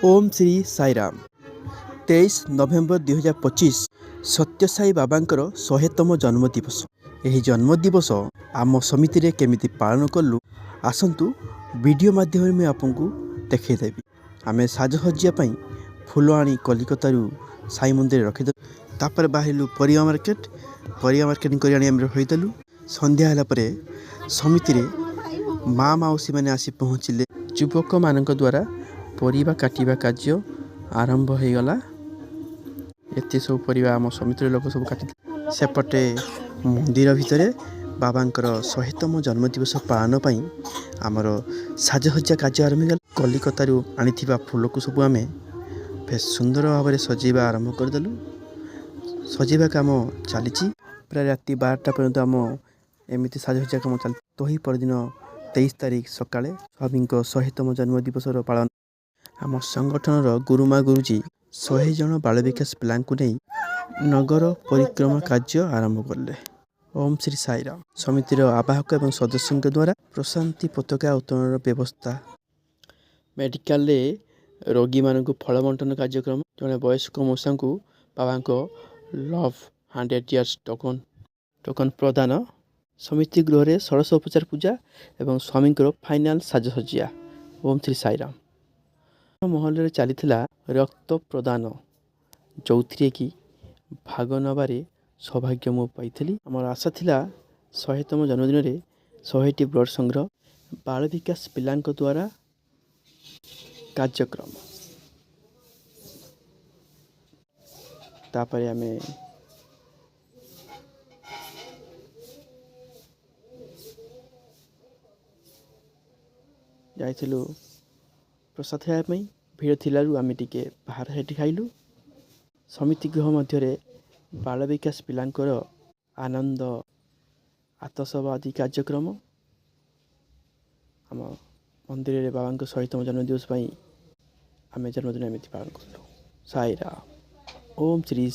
ओम श्री साईराम 23 नवेम्बर 2025 सत्यसाई बाबांकर 100तम जन्मदिवस। यही जन्मदिवस आम समिति रे केमिति पालन कलु आसंतु वीडियो माध्यम में आपको देखदेवी। आम साजसज्जा फूल आनी कलिकतारू साई मंदिर रखीदे तापर बाहरलु परिया मार्केटिंग कर रहीदेलु। संध्या होला परे समिति रे माँ मौसी मैंने आसी पहुँचिले। युवक मान द्वारा परिबा काटिबा कार्य आरंभ हो गला। एत सब परिबा आम समितिर लोक सब काटि सेपटे मंदिर भितर बाबांकर 100तम जन्मदिवस पालन पई आमर साजसज्जा कार्य आरंभ गला। कलिकतारू आनिथिबा फूल को सब आमे बेस सुंदर भाव सजेबा आरंभ करदेलु। सजेबा काम चली प्राय राति 12टा पर्यंत आम एमती साजसज्जा काम चल। तो ही परदिन 23 तारिख सकाळे स्वामी 100तम जन्मदिवस पालन आम संगठन गुरुमा गुरुजी 100 जन बाल विकास पिला नहीं नगर परिक्रमा कार्य आरंभ कले। ओम श्री साईराम समितिर आवाहक एवं सदस्यों द्वारा प्रशांति पताका उत्तोलन व्यवस्था। मेडिकल रोगी मान फल बंटन कार्यक्रम। जड़े वयस्क मौसा को बाबा लव 100 इयर्स टोकन प्रदान। समिति गृह षोडशोपचार पूजा एवं स्वामी फाइनाल साजसज्जा। ओम श्री साईराम महल चली रक्त प्रदान जो कि भाग नबारे सौभाग्य मु पाई। आमर आशा थिला 100तम जन्मदिन में 100टी ब्लड संग्रह बाल विकास पिला द्वारा कार्यक्रम। तापर आमे जाइथिलु प्रसाद खाया भीड़ थिलारु आमे टिके बाहर हेटी खाइलु। समिति गृह मध्य बाल विकास पिलांकर आनंद आतसबादी कार्यक्रम। आम मंदिर बाबा 100तम जन्मदिवस आम जन्मदिन एमती पालन कलु। साईराम ओम श्री